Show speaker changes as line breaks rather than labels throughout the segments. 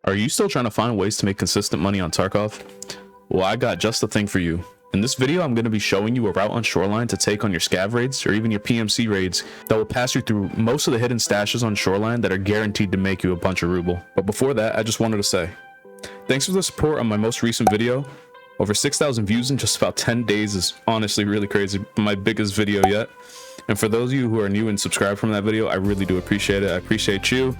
Are you still trying to find ways to make consistent money on Tarkov? Well, I got just the thing for you. In this video, I'm going to be showing you a route on Shoreline to take on your Scav Raids or even your PMC Raids that will pass you through most of the hidden stashes on Shoreline that are guaranteed to make you a bunch of ruble. But before that, I just wanted to say, thanks for the support on my most recent video. Over 6,000 views in just about 10 days is honestly really crazy. My biggest video yet. And for those of you who are new and subscribed from that video, I really do appreciate it. I appreciate you.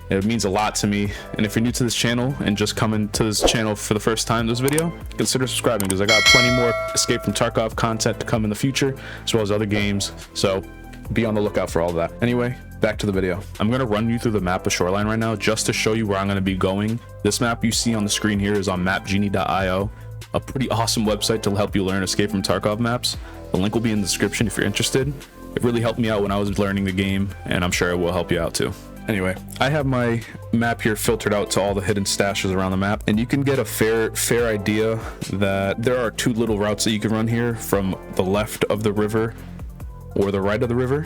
It means a lot to me. And if you're new to this channel and just coming to this channel for the first time this video, consider subscribing because I got plenty more Escape from Tarkov content to come in the future, as well as other games. So be on the lookout for all of that. Anyway, back to the video. I'm going to run you through the map of Shoreline right now just to show you where I'm going to be going. This map you see on the screen here is on mapgenie.io, a pretty awesome website to help you learn Escape from Tarkov maps. The link will be in the description if you're interested. It really helped me out when I was learning the game, and I'm sure it will help you out too. Anyway, I have my map here filtered out to all the hidden stashes around the map, and you can get a fair idea that there are two little routes that you can run here from the left of the river or the right of the river.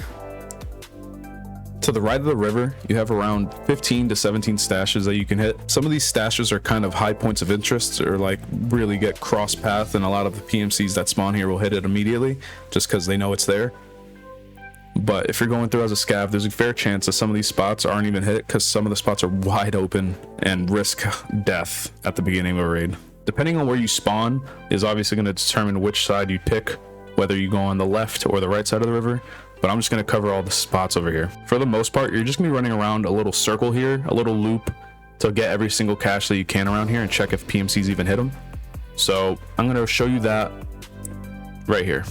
To the right of the river, you have around 15 to 17 stashes that you can hit. Some of these stashes are kind of high points of interest or like really get cross path, and a lot of the PMCs that spawn here will hit it immediately just because they know it's there. But if you're going through as a scav, there's a fair chance that some of these spots aren't even hit because some of the spots are wide open and risk death at the beginning of a raid. Depending on where you spawn is obviously going to determine which side you pick, whether you go on the left or the right side of the river. But I'm just going to cover all the spots over here. For the most part, you're just going to be running around a little circle here, a little loop to get every single cache that you can around here and check if PMCs even hit them. So I'm going to show you that right here.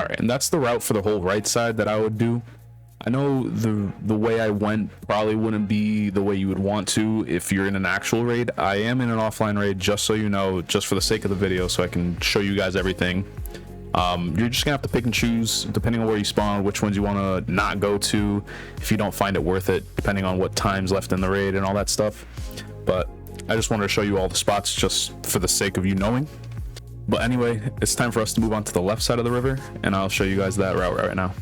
All right, and that's the route for the whole right side that I would do. I know the way I went probably wouldn't be the way you would want to if you're in an actual raid. I am in an offline raid, just so you know, just for the sake of the video, so I can show you guys everything. You're just gonna have to pick and choose depending on where you spawn, which ones you want to not go to if you don't find it worth it, depending on what time's left in the raid and all that stuff. But I just wanted to show you all the spots just for the sake of you knowing. But anyway, it's time for us to move on to the left side of the river, and I'll show you guys that route right now.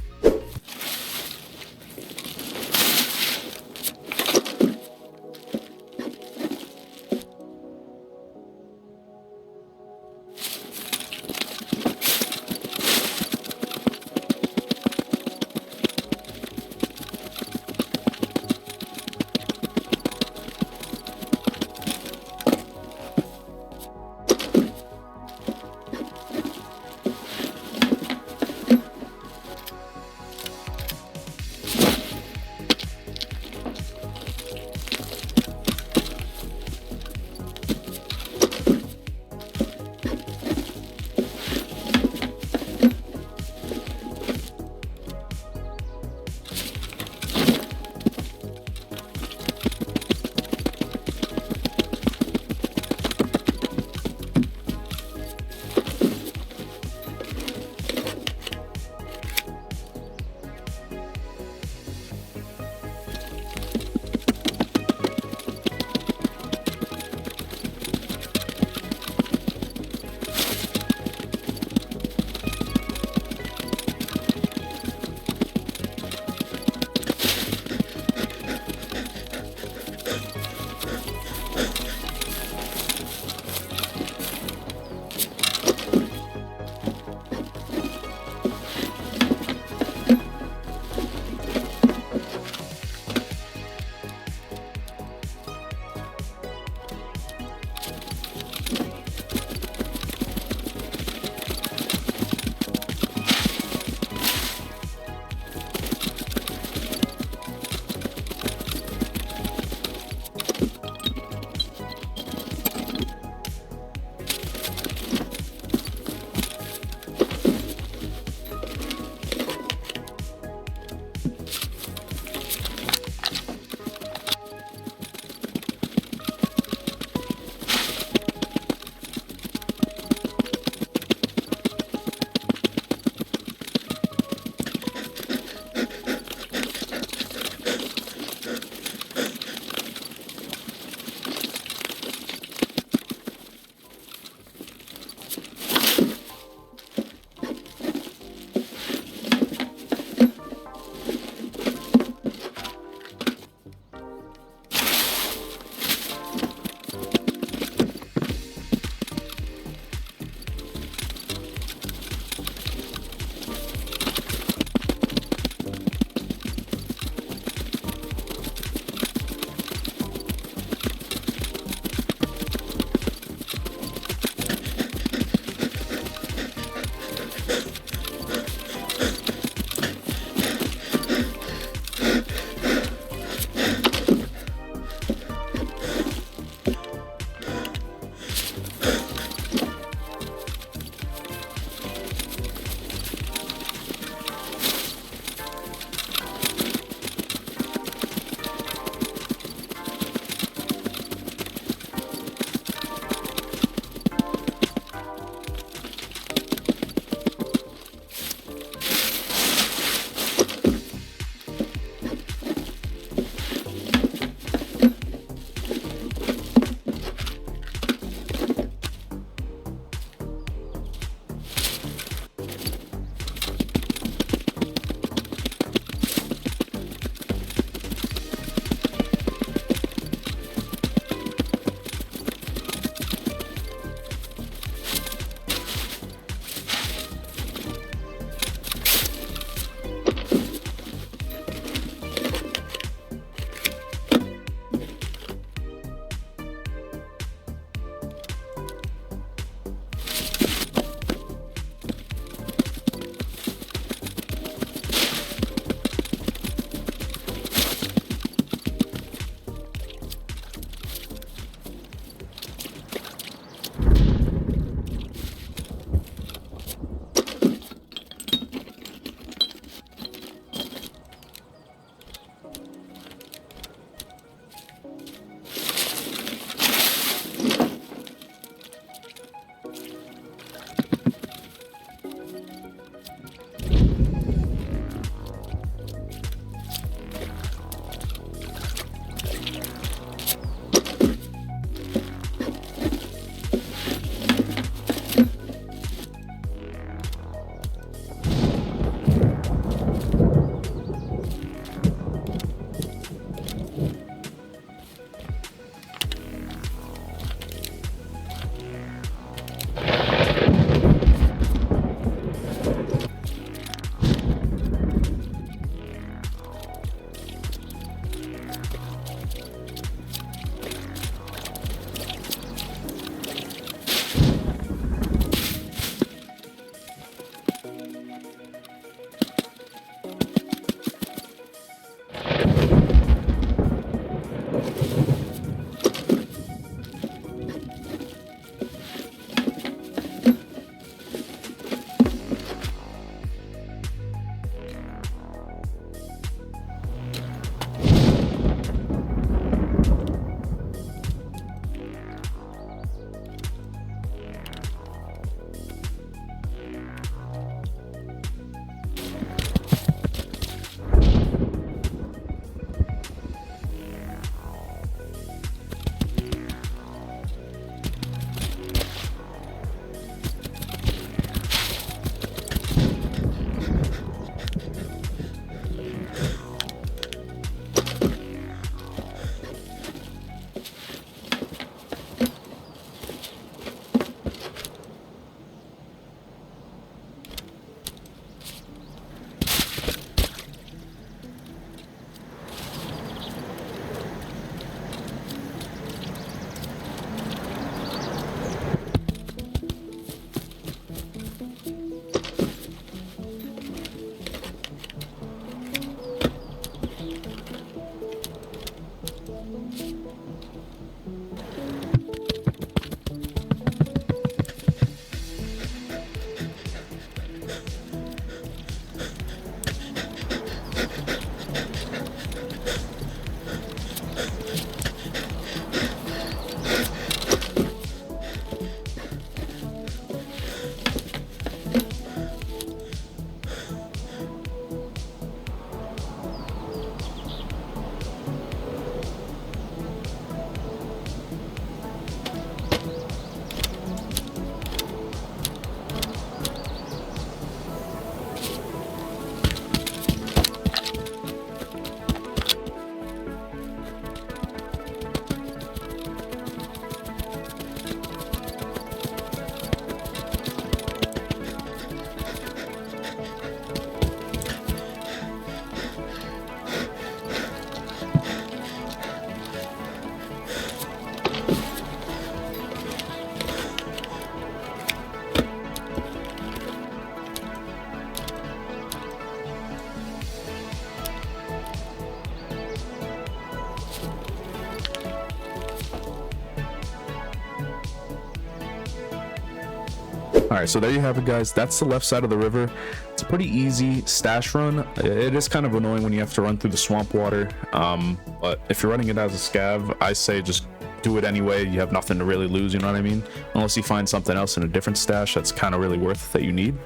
All right, so there you have it, guys. That's the left side of the river. It's a pretty easy stash run. It is kind of annoying when you have to run through the swamp water, but if you're running it as a scav, I say just do it anyway. You have nothing to really lose, you know what I mean? Unless you find something else in a different stash that's kind of really worth it that you need.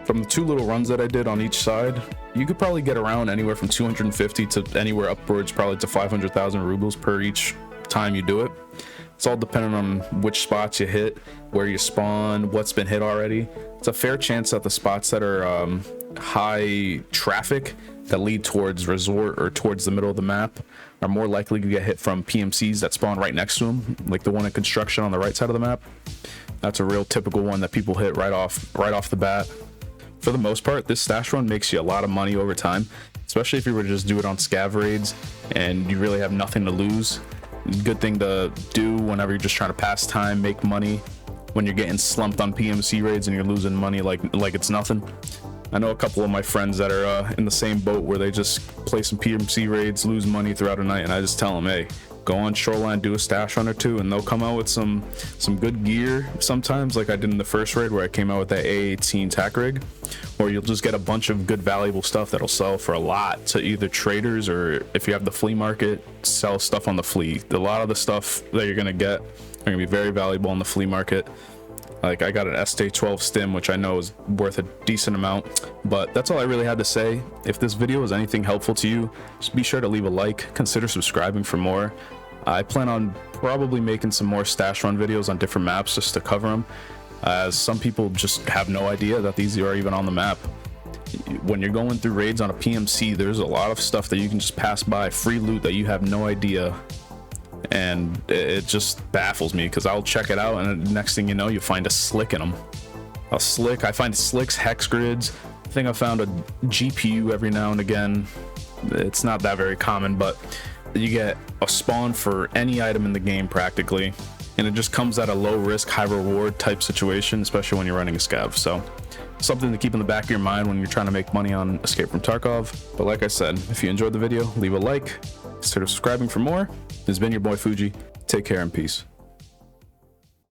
From the 2 little runs that I did on each side, you could probably get around anywhere from 250 to anywhere upwards, probably to 500,000 rubles per each time you do it. It's all dependent on which spots you hit, where you spawn, what's been hit already. It's a fair chance that the spots that are high traffic that lead towards resort or towards the middle of the map are more likely to get hit from PMCs that spawn right next to them, like the one in construction on the right side of the map. That's a real typical one that people hit right off the bat. For the most part, this stash run makes you a lot of money over time, especially if you were to just do it on Scav Raids and you really have nothing to lose. Good thing to do whenever you're just trying to pass time, make money, when you're getting slumped on PMC raids and you're losing money like it's nothing. I know a couple of my friends that are in the same boat where they just play some PMC raids, lose money throughout a night, and I just tell them, hey, go on Shoreline, do a stash run or two, and they'll come out with some good gear sometimes, like I did in the first raid where I came out with that A18 tack rig, or you'll just get a bunch of good valuable stuff that'll sell for a lot to either traders, or if you have the flea market, sell stuff on the flea. A lot of the stuff that you're gonna get are gonna be very valuable on the flea market. Like I got an ST12 stim, which I know is worth a decent amount. But that's all I really had to say. If this video was anything helpful to you, just be sure to leave a like, consider subscribing for more. I plan on probably making some more stash run videos on different maps just to cover them, as some people just have no idea that these are even on the map. When you're going through raids on a PMC, there's a lot of stuff that you can just pass by, free loot that you have no idea, and it just baffles me because I'll check it out and the next thing you know, you find a slick in them. I find slicks, hex grids. I think I found a GPU every now and again. It's not that very common, but you get a spawn for any item in the game practically, and it just comes at a low risk, high reward type situation, especially when you're running a scav. So something to keep in the back of your mind when you're trying to make money on Escape from Tarkov. But like I said, if you enjoyed the video, leave a like, consider subscribing for more. This has been your boy Fuji. Take care and peace.